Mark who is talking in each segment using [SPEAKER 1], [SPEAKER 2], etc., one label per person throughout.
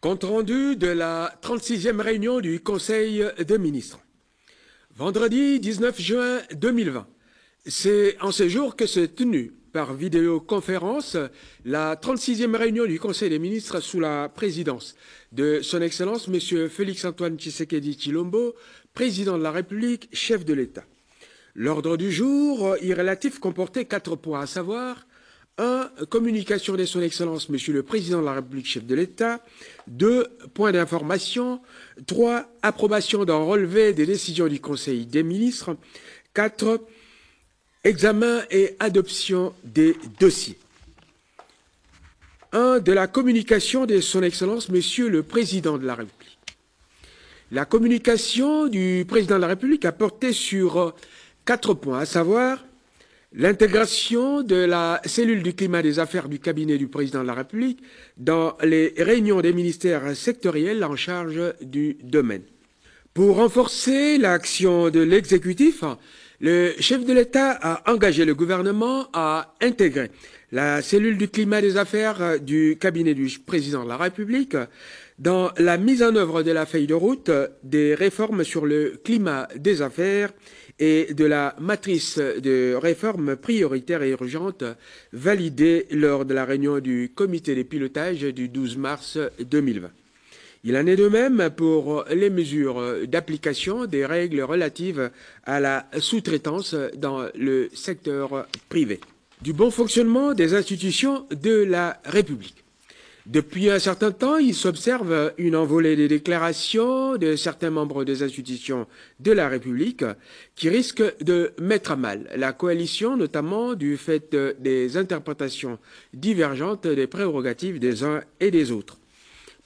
[SPEAKER 1] Compte rendu de la 36e réunion du Conseil des ministres. Vendredi 19 juin 2020, c'est en ce jour que s'est tenue par vidéoconférence la 36e réunion du Conseil des ministres sous la présidence de Son Excellence M. Félix-Antoine Tshisekedi Tshilombo, président de la République, chef de l'État. L'ordre du jour relatif comportait 4 points, à savoir 1. Communication de Son Excellence Monsieur le Président de la République, chef de l'État. 2. Points d'information. 3. Approbation d'un relevé des décisions du Conseil des ministres. 4. Examen et adoption des dossiers. 1. De la communication de Son Excellence Monsieur le Président de la République. La communication du Président de la République a porté sur 4 points, à savoir l'intégration de la cellule du climat des affaires du cabinet du Président de la République dans les réunions des ministères sectoriels en charge du domaine. Pour renforcer l'action de l'exécutif, le chef de l'État a engagé le gouvernement à intégrer la cellule du climat des affaires du cabinet du Président de la République dans la mise en œuvre de la feuille de route des réformes sur le climat des affaires et de la matrice de réformes prioritaires et urgentes validée lors de la réunion du comité de pilotage du 12 mars 2020. Il en est de même pour les mesures d'application des règles relatives à la sous-traitance dans le secteur privé. Du bon fonctionnement des institutions de la République. Depuis un certain temps, il s'observe une envolée des déclarations de certains membres des institutions de la République qui risquent de mettre à mal la coalition, notamment du fait des interprétations divergentes des prérogatives des uns et des autres.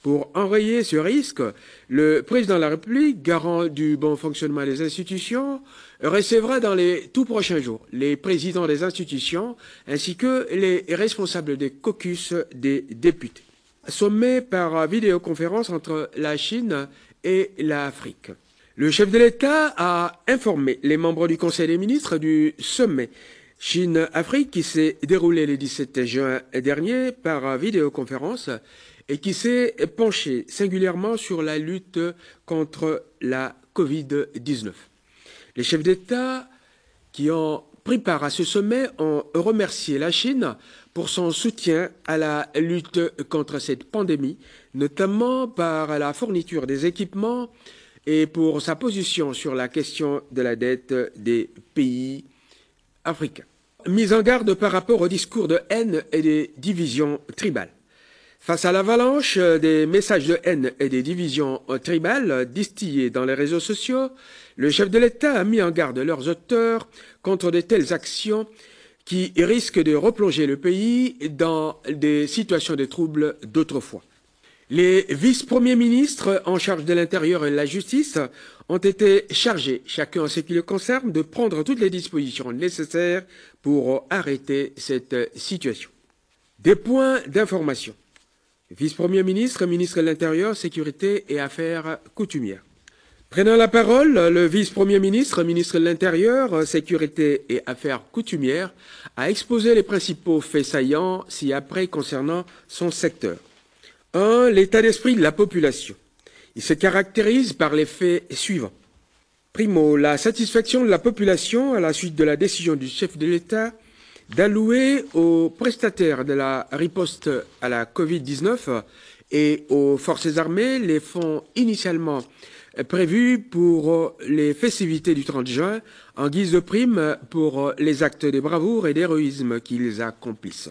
[SPEAKER 1] Pour enrayer ce risque, le président de la République, garant du bon fonctionnement des institutions, recevra dans les tout prochains jours les présidents des institutions ainsi que les responsables des caucus des députés. Sommet par vidéoconférence entre la Chine et l'Afrique. Le chef de l'État a informé les membres du Conseil des ministres du sommet Chine-Afrique qui s'est déroulé le 17 juin dernier par vidéoconférence et qui s'est penché singulièrement sur la lutte contre la Covid-19. Les chefs d'État qui ont pris part à ce sommet ont remercié la Chine pour son soutien à la lutte contre cette pandémie, notamment par la fourniture des équipements et pour sa position sur la question de la dette des pays africains. Mise en garde par rapport au discours de haine et des divisions tribales. Face à l'avalanche des messages de haine et des divisions tribales distillés dans les réseaux sociaux, le chef de l'État a mis en garde leurs auteurs contre de telles actions qui risquent de replonger le pays dans des situations de troubles d'autrefois. Les vice-premiers ministres en charge de l'Intérieur et de la Justice ont été chargés, chacun en ce qui le concerne, de prendre toutes les dispositions nécessaires pour arrêter cette situation. Des points d'information. Vice-premier ministre, ministre de l'Intérieur, Sécurité et Affaires coutumières. Prenant la parole, le vice-premier ministre, ministre de l'Intérieur, Sécurité et Affaires coutumières, a exposé les principaux faits saillants ci-après concernant son secteur. 1. L'état d'esprit de la population. Il se caractérise par les faits suivants. Primo, la satisfaction de la population à la suite de la décision du chef de l'État d'allouer aux prestataires de la riposte à la Covid-19 et aux forces armées les fonds initialement prévus pour les festivités du 30 juin en guise de prime pour les actes de bravoure et d'héroïsme qu'ils accomplissent.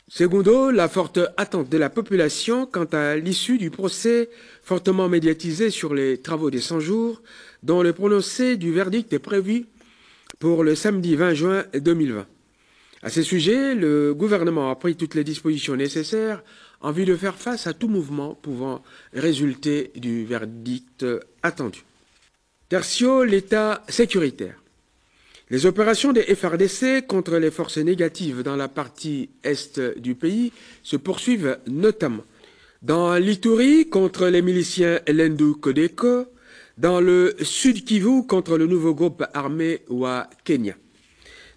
[SPEAKER 1] Secondo, la forte attente de la population quant à l'issue du procès fortement médiatisé sur les travaux des 100 jours, dont le prononcé du verdict est prévu pour le samedi 20 juin 2020. À ce sujet, le gouvernement a pris toutes les dispositions nécessaires en vue de faire face à tout mouvement pouvant résulter du verdict attendu. Tertio, l'état sécuritaire. Les opérations des FARDC contre les forces négatives dans la partie est du pays se poursuivent notamment dans l'Ituri contre les miliciens Lendu Kodeko, dans le Sud Kivu contre le nouveau groupe armé Wa Kenya.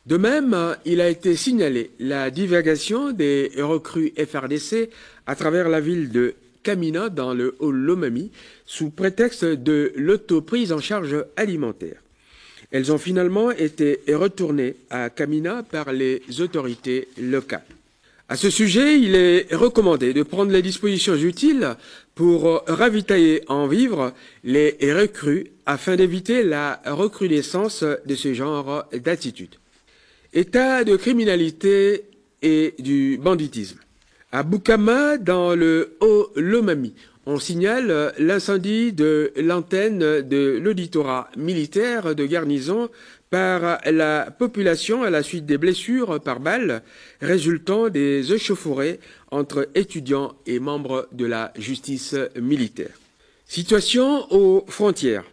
[SPEAKER 1] De même, il a été signalé la divagation des recrues FARDC à travers la ville de Kamina dans le Haut-Lomami sous prétexte de l'autoprise en charge alimentaire. Elles ont finalement été retournées à Kamina par les autorités locales. À ce sujet, il est recommandé de prendre les dispositions utiles pour ravitailler en vivres les recrues afin d'éviter la recrudescence de ce genre d'attitude. État de criminalité et du banditisme. À Boukama, dans le Haut-Lomami, on signale l'incendie de l'antenne de l'auditorat militaire de garnison par la population à la suite des blessures par balles résultant des échauffourées entre étudiants et membres de la justice militaire. Situation aux frontières.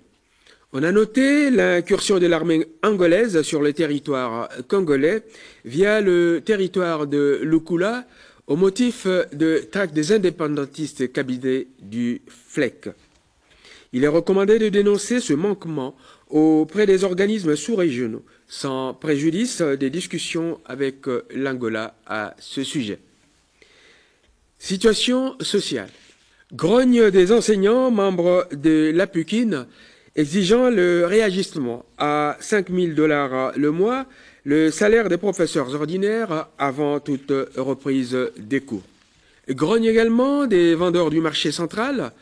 [SPEAKER 1] On a noté l'incursion de l'armée angolaise sur le territoire congolais via le territoire de Lukula au motif de traque des indépendantistes cabinets du FLEC. Il est recommandé de dénoncer ce manquement auprès des organismes sous-régionaux, sans préjudice des discussions avec l'Angola à ce sujet. Situation sociale. Grogne des enseignants membres de l'APUKIN exigeant le réajustement à 5 000 $ le mois, le salaire des professeurs ordinaires avant toute reprise des cours. Grogne également des vendeurs du marché central,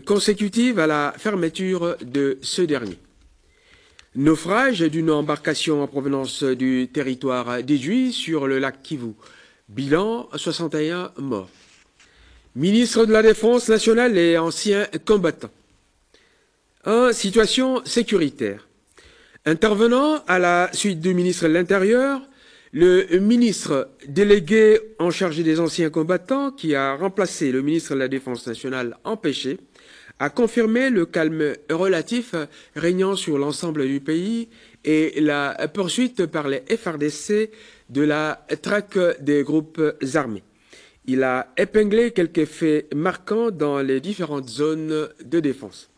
[SPEAKER 1] consécutive à la fermeture de ce dernier. Naufrage d'une embarcation en provenance du territoire d'Idjouï sur le lac Kivu. Bilan 61 morts. Ministre de la Défense nationale et anciens combattants. Situation sécuritaire. Intervenant à la suite du ministre de l'Intérieur, le ministre délégué en charge des anciens combattants, qui a remplacé le ministre de la Défense nationale empêché, a confirmé le calme relatif régnant sur l'ensemble du pays et la poursuite par les FARDC de la traque des groupes armés. Il a épinglé quelques faits marquants dans les différentes zones de défense.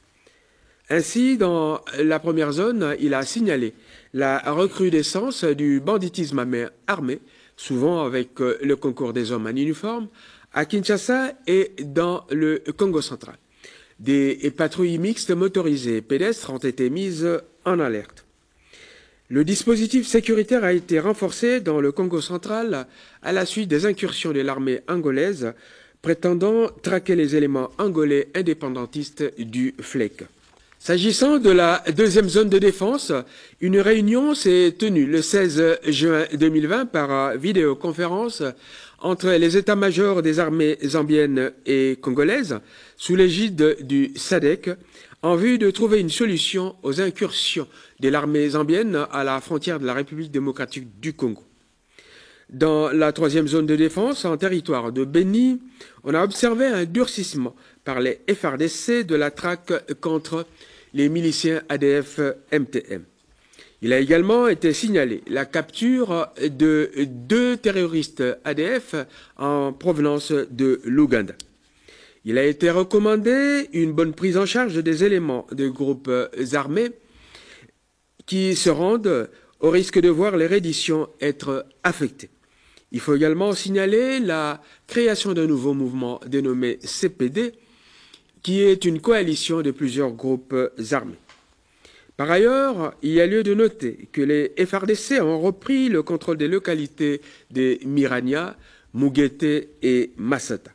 [SPEAKER 1] Ainsi, dans la première zone, il a signalé la recrudescence du banditisme armé, souvent avec le concours des hommes en uniforme, à Kinshasa et dans le Congo central. Des patrouilles mixtes motorisées pédestres ont été mises en alerte. Le dispositif sécuritaire a été renforcé dans le Congo central à la suite des incursions de l'armée angolaise prétendant traquer les éléments angolais indépendantistes du FLEC. S'agissant de la deuxième zone de défense, une réunion s'est tenue le 16 juin 2020 par vidéoconférence entre les états-majors des armées zambiennes et congolaises sous l'égide du SADC en vue de trouver une solution aux incursions de l'armée zambienne à la frontière de la République démocratique du Congo. Dans la troisième zone de défense, en territoire de Beni, on a observé un durcissement par les FARDC de la traque contre les miliciens ADF-MTM. Il a également été signalé la capture de 2 terroristes ADF en provenance de l'Ouganda. Il a été recommandé une bonne prise en charge des éléments des groupes armés qui se rendent au risque de voir les redditions être affectées. Il faut également signaler la création d'un nouveau mouvement dénommé CPD, qui est une coalition de plusieurs groupes armés. Par ailleurs, il y a lieu de noter que les FARDC ont repris le contrôle des localités des Mirania, Mugete et Massata.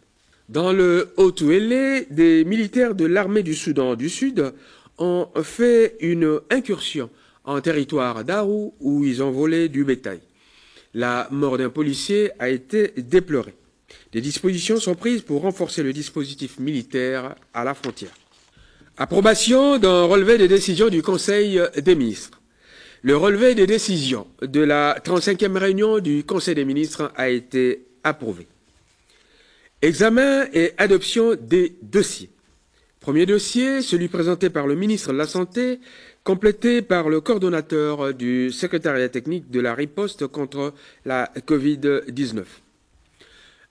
[SPEAKER 1] Dans le Haut-Ouélé, des militaires de l'armée du Soudan du Sud ont fait une incursion en territoire d'Aru où ils ont volé du bétail. La mort d'un policier a été déplorée. Des dispositions sont prises pour renforcer le dispositif militaire à la frontière. Approbation d'un relevé des décisions du Conseil des ministres. Le relevé des décisions de la 35e réunion du Conseil des ministres a été approuvé. Examen et adoption des dossiers. Premier dossier, celui présenté par le ministre de la Santé, complété par le coordonnateur du secrétariat technique de la riposte contre la Covid-19.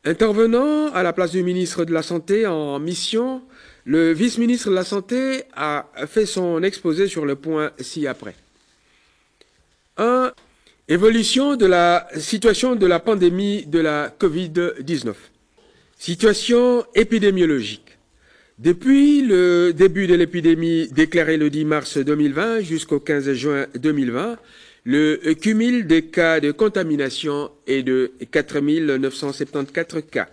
[SPEAKER 1] Intervenant à la place du ministre de la Santé en mission, le vice-ministre de la Santé a fait son exposé sur le point ci-après. 1. Évolution de la situation de la pandémie de la Covid-19. Situation épidémiologique. Depuis le début de l'épidémie déclarée le 10 mars 2020 jusqu'au 15 juin 2020, le cumul des cas de contamination est de 4 974 cas.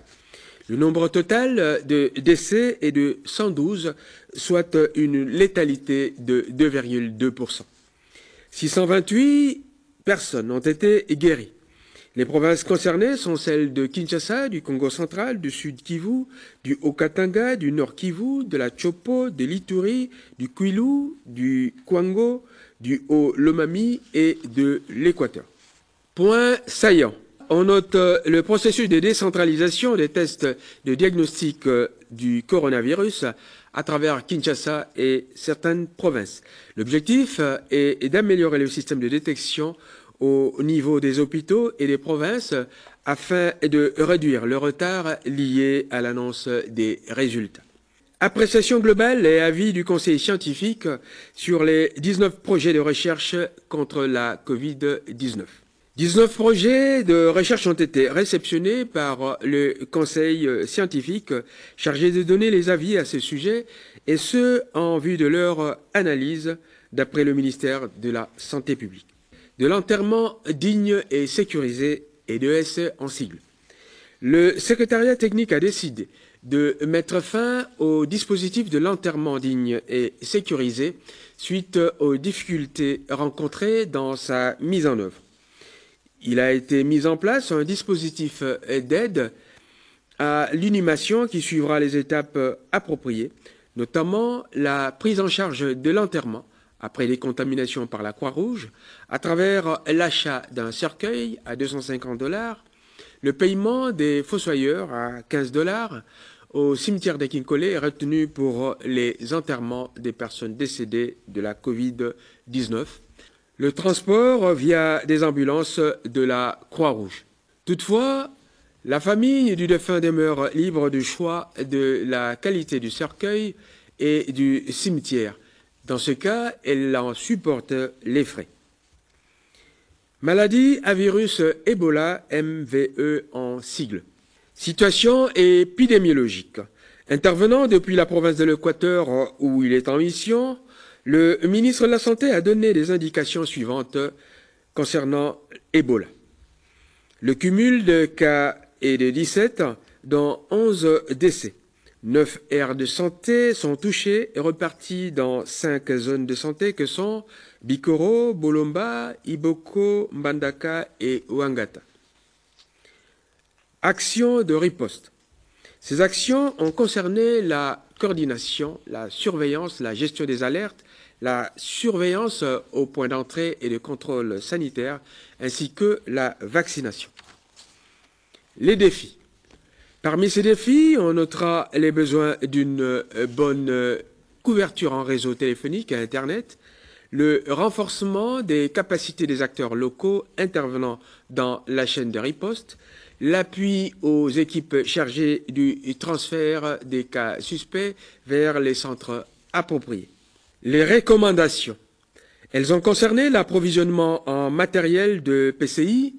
[SPEAKER 1] Le nombre total de décès est de 112, soit une létalité de 2,2%. 628 personnes ont été guéries. Les provinces concernées sont celles de Kinshasa, du Congo central, du Sud Kivu, du Haut-Katanga, du Nord Kivu, de la Chopo, de l'Ituri, du Kwilu, du Kwango, du Haut-Lomami et de l'Équateur. Point saillant. On note le processus de décentralisation des tests de diagnostic du coronavirus à travers Kinshasa et certaines provinces. L'objectif est d'améliorer le système de détection au niveau des hôpitaux et des provinces afin de réduire le retard lié à l'annonce des résultats. Appréciation globale et avis du conseil scientifique sur les 19 projets de recherche contre la Covid-19. 19 projets de recherche ont été réceptionnés par le conseil scientifique chargé de donner les avis à ce sujet, et ce, en vue de leur analyse, d'après le ministère de la Santé publique. De l'enterrement digne et sécurisé, EDS en sigle. Le secrétariat technique a décidé de mettre fin au dispositif de l'enterrement digne et sécurisé suite aux difficultés rencontrées dans sa mise en œuvre. Il a été mis en place un dispositif d'aide à l'inhumation qui suivra les étapes appropriées, notamment la prise en charge de l'enterrement après les contaminations par la Croix-Rouge, à travers l'achat d'un cercueil à $250, le paiement des fossoyeurs à $15 au cimetière d'Akinkolé retenu pour les enterrements des personnes décédées de la Covid-19, le transport via des ambulances de la Croix-Rouge. Toutefois, la famille du défunt demeure libre du choix de la qualité du cercueil et du cimetière. Dans ce cas, elle en supporte les frais. Maladie à virus Ebola, MVE en sigle. Situation épidémiologique. Intervenant depuis la province de l'Équateur où il est en mission, le ministre de la Santé a donné des indications suivantes concernant Ebola. Le cumul de cas est de 17, dont 11 décès. 9 aires de santé sont touchées et reparties dans 5 zones de santé que sont Bikoro, Bolomba, Iboko, Mbandaka et Ouangata. Actions de riposte. Ces actions ont concerné la coordination, la surveillance, la gestion des alertes, la surveillance aux points d'entrée et de contrôle sanitaire, ainsi que la vaccination. Les défis. Parmi ces défis, on notera les besoins d'une bonne couverture en réseau téléphonique et Internet, le renforcement des capacités des acteurs locaux intervenant dans la chaîne de riposte, l'appui aux équipes chargées du transfert des cas suspects vers les centres appropriés. Les recommandations. Elles ont concerné l'approvisionnement en matériel de PCI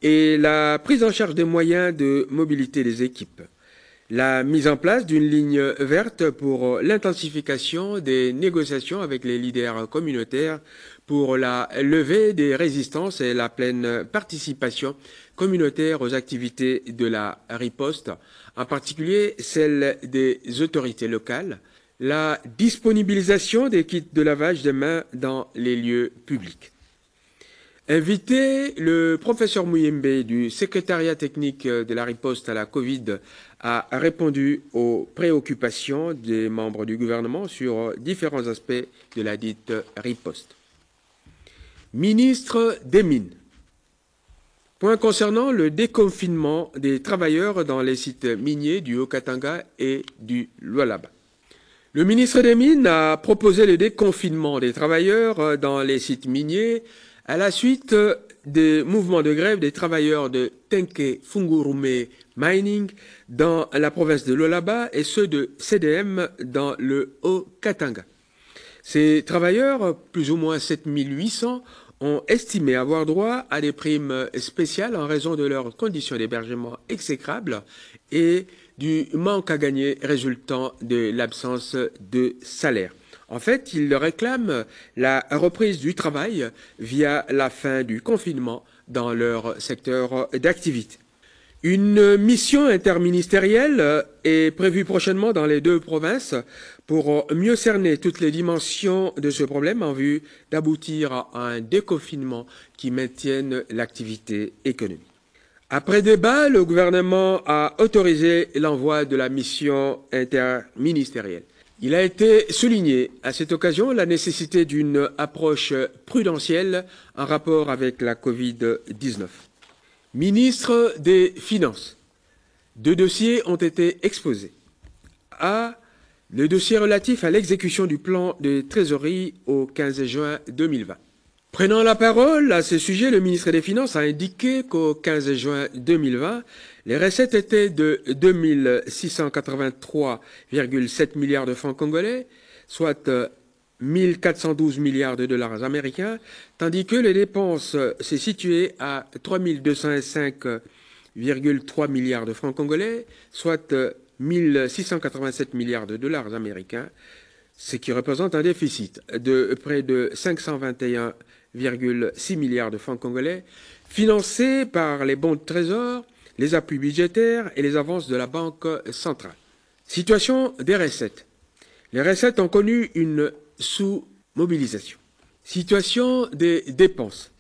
[SPEAKER 1] et la prise en charge des moyens de mobilité des équipes. La mise en place d'une ligne verte pour l'intensification des négociations avec les leaders communautaires pour la levée des résistances et la pleine participation communautaire aux activités de la riposte, en particulier celle des autorités locales, la disponibilisation des kits de lavage des mains dans les lieux publics. Invité, le professeur Mouyembe du secrétariat technique de la riposte à la Covid a répondu aux préoccupations des membres du gouvernement sur différents aspects de la dite riposte. Ministre des Mines. Point concernant le déconfinement des travailleurs dans les sites miniers du Haut-Katanga et du Lualaba. Le ministre des Mines a proposé le déconfinement des travailleurs dans les sites miniers à la suite des mouvements de grève des travailleurs de Tenke Fungurume Mining dans la province de Lualaba et ceux de CDM dans le Haut-Katanga. Ces travailleurs, plus ou moins 7800, ont estimé avoir droit à des primes spéciales en raison de leurs conditions d'hébergement exécrables et du manque à gagner résultant de l'absence de salaire. En fait, ils réclament la reprise du travail via la fin du confinement dans leur secteur d'activité. Une mission interministérielle est prévue prochainement dans les deux provinces pour mieux cerner toutes les dimensions de ce problème en vue d'aboutir à un déconfinement qui maintienne l'activité économique. Après débat, le gouvernement a autorisé l'envoi de la mission interministérielle. Il a été souligné à cette occasion la nécessité d'une approche prudentielle en rapport avec la Covid-19. Ministre des Finances, deux dossiers ont été exposés. A. Le dossier relatif à l'exécution du plan de trésorerie au 15 juin 2020. Prenant la parole à ce sujet, le ministre des Finances a indiqué qu'au 15 juin 2020, les recettes étaient de 2 683,7 milliards de francs congolais, soit 1 412 milliards de dollars américains, tandis que les dépenses se situaient à 3 205,3 milliards de francs congolais, soit 1 687 milliards de dollars américains, ce qui représente un déficit de près de 521,6 milliards de francs congolais, financé par les bons de trésor, les appuis budgétaires et les avances de la Banque centrale. Situation des recettes. Les recettes ont connu une sous-mobilisation. Situation des dépenses.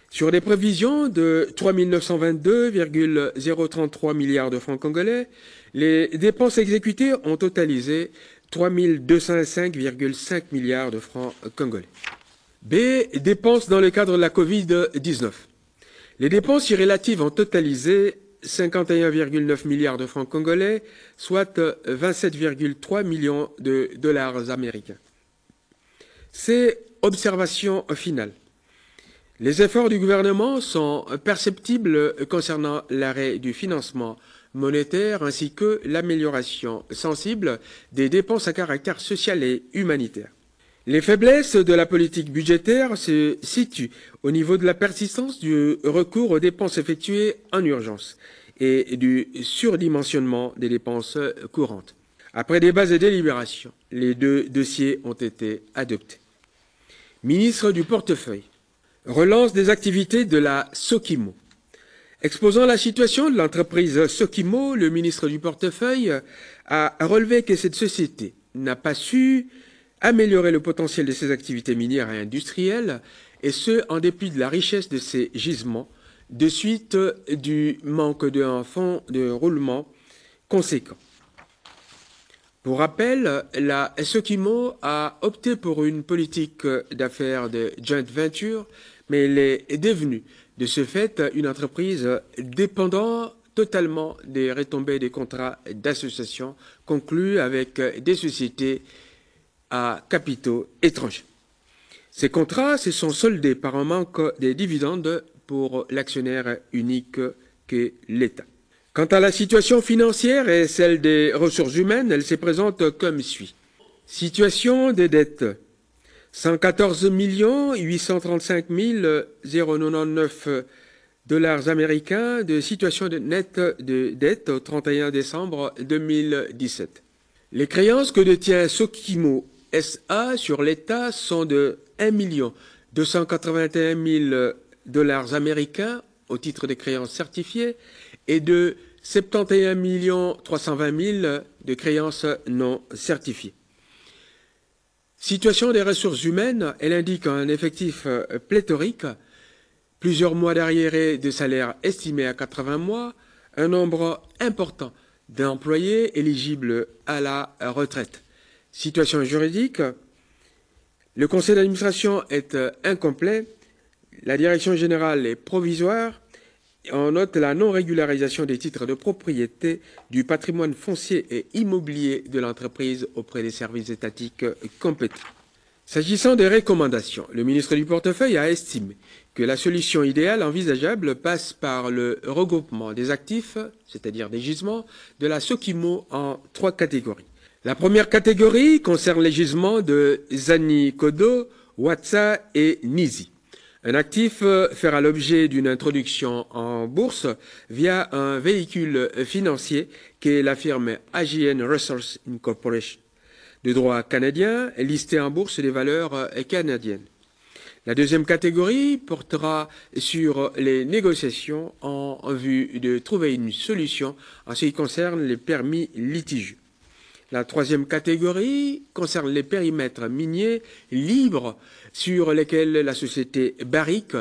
[SPEAKER 1] Sur des prévisions de 3 922,033 milliards de francs congolais, les dépenses exécutées ont totalisé 3 205,5 milliards de francs congolais. B. Dépenses dans le cadre de la Covid-19. Les dépenses irrélatives ont totalisé 51,9 milliards de francs congolais, soit 27,3 millions de dollars américains. C'est observation finale. Les efforts du gouvernement sont perceptibles concernant l'arrêt du financement monétaire ainsi que l'amélioration sensible des dépenses à caractère social et humanitaire. Les faiblesses de la politique budgétaire se situent au niveau de la persistance du recours aux dépenses effectuées en urgence et du surdimensionnement des dépenses courantes. Après débat et délibérations, les deux dossiers ont été adoptés. Ministre du portefeuille. Relance des activités de la Sokimo. Exposant la situation de l'entreprise Sokimo, le ministre du portefeuille a relevé que cette société n'a pas su améliorer le potentiel de ses activités minières et industrielles, et ce, en dépit de la richesse de ses gisements, de suite du manque d'un fonds de roulement conséquent. Pour rappel, la Sokimo a opté pour une politique d'affaires de joint venture, mais elle est devenue, de ce fait, une entreprise dépendant totalement des retombées des contrats d'association conclus avec des sociétés à capitaux étrangers. Ces contrats se sont soldés par un manque des dividendes pour l'actionnaire unique qu'est l'État. Quant à la situation financière et celle des ressources humaines, elle se présente comme suit. Situation des dettes. 114 835 099 dollars américains de situation nette de dette au 31 décembre 2017. Les créances que détient Sokimo SA sur l'État sont de 1 281 000 dollars américains au titre des créances certifiées et de 71 320 000 de créances non certifiées. Situation des ressources humaines, elle indique un effectif pléthorique, plusieurs mois d'arriérés de salaire estimés à 80 mois, un nombre important d'employés éligibles à la retraite. Situation juridique, le conseil d'administration est incomplet, la direction générale est provisoire. On note la non-régularisation des titres de propriété du patrimoine foncier et immobilier de l'entreprise auprès des services étatiques compétents. S'agissant des recommandations, le ministre du portefeuille a estimé que la solution idéale envisageable passe par le regroupement des actifs, c'est-à-dire des gisements, de la Sokimo en 3 catégories. La première catégorie concerne les gisements de Zani Kodo, Watsa et Nizi. Un actif fera l'objet d'une introduction en bourse via un véhicule financier qu'est la firme AGN Resources Incorporation, de droit canadien, listé en bourse des valeurs canadiennes. La deuxième catégorie portera sur les négociations en vue de trouver une solution en ce qui concerne les permis litigieux. La troisième catégorie concerne les périmètres miniers libres sur lesquels la société Barrick,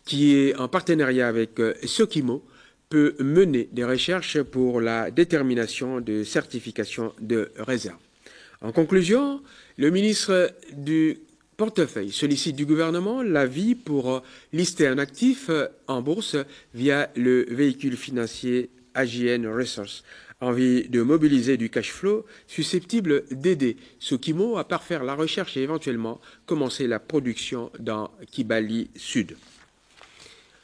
[SPEAKER 1] qui est en partenariat avec Sokimo, peut mener des recherches pour la détermination de certification de réserve. En conclusion, le ministre du portefeuille sollicite du gouvernement l'avis pour lister un actif en bourse via le véhicule financier AGN Resources, en vue de mobiliser du cash flow susceptible d'aider Sokimo à parfaire la recherche et éventuellement commencer la production dans Kibali Sud.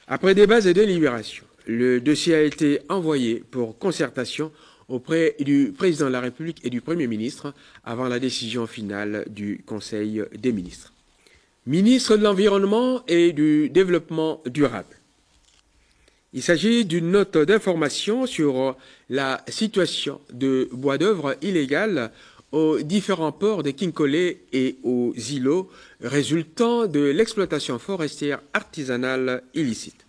[SPEAKER 1] Après débats et délibérations, le dossier a été envoyé pour concertation auprès du président de la République et du Premier ministre avant la décision finale du Conseil des ministres. Ministre de l'Environnement et du Développement durable. Il s'agit d'une note d'information sur la situation de bois d'œuvre illégal aux différents ports de Kinkole et aux îlots résultant de l'exploitation forestière artisanale illicite.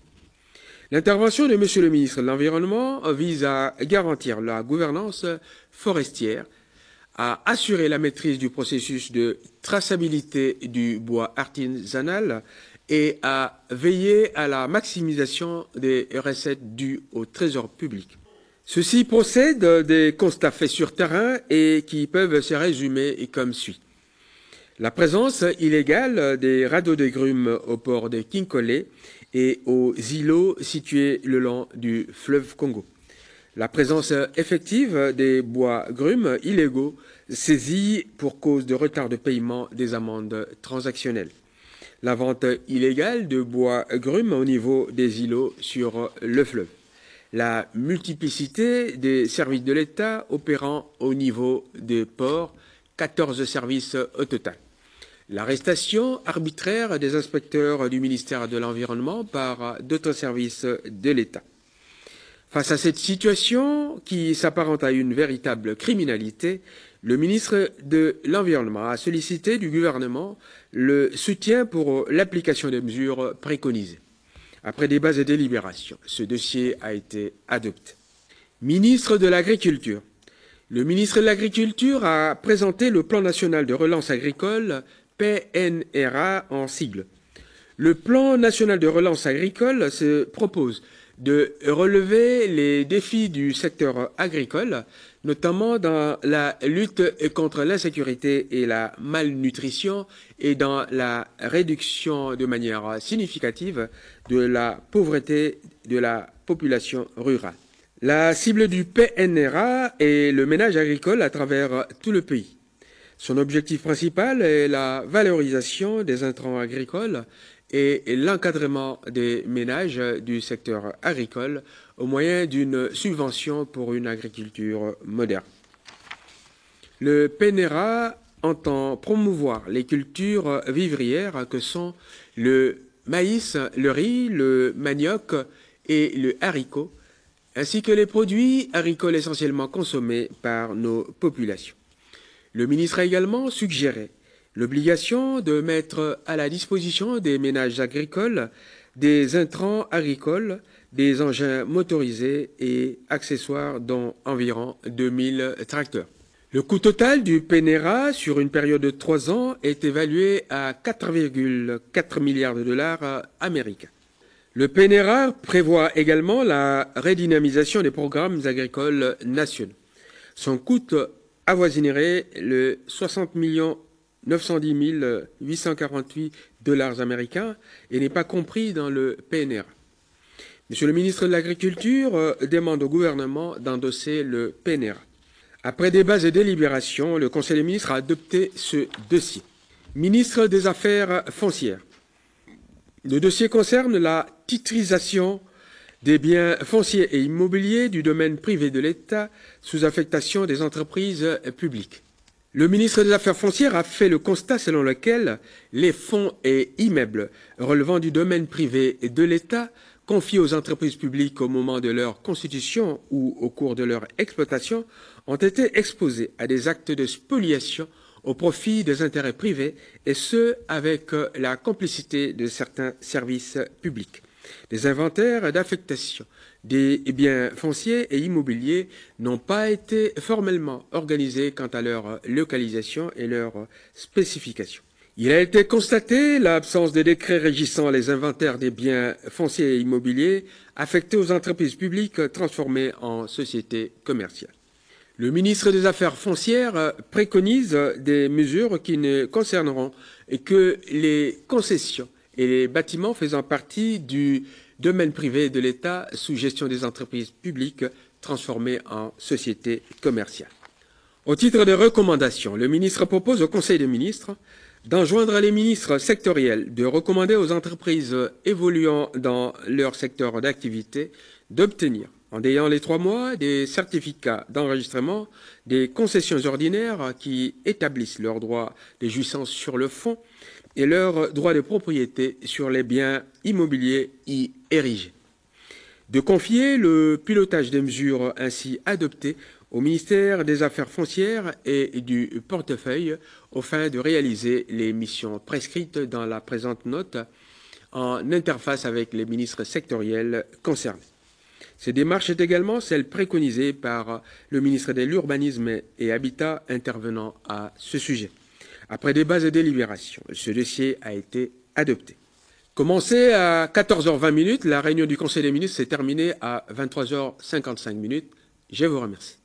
[SPEAKER 1] L'intervention de Monsieur le ministre de l'Environnement vise à garantir la gouvernance forestière, à assurer la maîtrise du processus de traçabilité du bois artisanal et à veiller à la maximisation des recettes dues au trésor public. Ceci procède des constats faits sur terrain et qui peuvent se résumer comme suit. La présence illégale des radeaux de grumes au port de Kinkole et aux îlots situés le long du fleuve Congo. La présence effective des bois grumes illégaux saisis pour cause de retard de paiement des amendes transactionnelles. La vente illégale de bois grumes au niveau des îlots sur le fleuve. La multiplicité des services de l'État opérant au niveau des ports, 14 services au total. L'arrestation arbitraire des inspecteurs du ministère de l'Environnement par d'autres services de l'État. Face à cette situation qui s'apparente à une véritable criminalité, le ministre de l'Environnement a sollicité du gouvernement le soutien pour l'application des mesures préconisées. Après débats et délibérations, ce dossier a été adopté. Ministre de l'Agriculture. Le ministre de l'Agriculture a présenté le Plan national de relance agricole, PNRA en sigle. Le Plan national de relance agricole se propose de relever les défis du secteur agricole, notamment dans la lutte contre l'insécurité et la malnutrition et dans la réduction de manière significative de la pauvreté de la population rurale. La cible du PNRA est le ménage agricole à travers tout le pays. Son objectif principal est la valorisation des intrants agricoles et l'encadrement des ménages du secteur agricole au moyen d'une subvention pour une agriculture moderne. Le PNRA entend promouvoir les cultures vivrières que sont le maïs, le riz, le manioc et le haricot, ainsi que les produits agricoles essentiellement consommés par nos populations. Le ministre a également suggéré l'obligation de mettre à la disposition des ménages agricoles des intrants agricoles, des engins motorisés et accessoires dont environ 2000 tracteurs. Le coût total du PNRA sur une période de 3 ans est évalué à 4,4 milliards de dollars américains. Le PNRA prévoit également la redynamisation des programmes agricoles nationaux. Son coût avoisinerait le 60 910 848 dollars américains et n'est pas compris dans le PNRA. Monsieur le ministre de l'Agriculture demande au gouvernement d'endosser le PNRA. Après débats et délibérations, le Conseil des ministres a adopté ce dossier. Ministre des Affaires foncières. Le dossier concerne la titrisation des biens fonciers et immobiliers du domaine privé de l'État sous affectation des entreprises publiques. Le ministre des Affaires foncières a fait le constat selon lequel les fonds et immeubles relevant du domaine privé et de l'État confiés aux entreprises publiques au moment de leur constitution ou au cours de leur exploitation ont été exposés à des actes de spoliation au profit des intérêts privés, et ce, avec la complicité de certains services publics. Des inventaires d'affectation des biens fonciers et immobiliers n'ont pas été formellement organisés quant à leur localisation et leur spécification. Il a été constaté l'absence de décrets régissant les inventaires des biens fonciers et immobiliers affectés aux entreprises publiques transformées en sociétés commerciales. Le ministre des Affaires foncières préconise des mesures qui ne concerneront que les concessions et les bâtiments faisant partie du domaine privé de l'État sous gestion des entreprises publiques transformées en sociétés commerciales. Au titre de recommandation, le ministre propose au Conseil des ministres d'enjoindre les ministres sectoriels de recommander aux entreprises évoluant dans leur secteur d'activité d'obtenir, en déant les 3 mois, des certificats d'enregistrement des concessions ordinaires qui établissent leurs droits de jouissance sur le fonds et leurs droits de propriété sur les biens immobiliers y érigés. De confier le pilotage des mesures ainsi adoptées au ministère des Affaires foncières et du portefeuille aux fins de réaliser les missions prescrites dans la présente note en interface avec les ministres sectoriels concernés. Cette démarche est également celle préconisée par le ministre de l'Urbanisme et Habitat intervenant à ce sujet. Après débat et délibérations, ce dossier a été adopté. Commencé à 14h20, la réunion du Conseil des ministres s'est terminée à 23h55. Je vous remercie.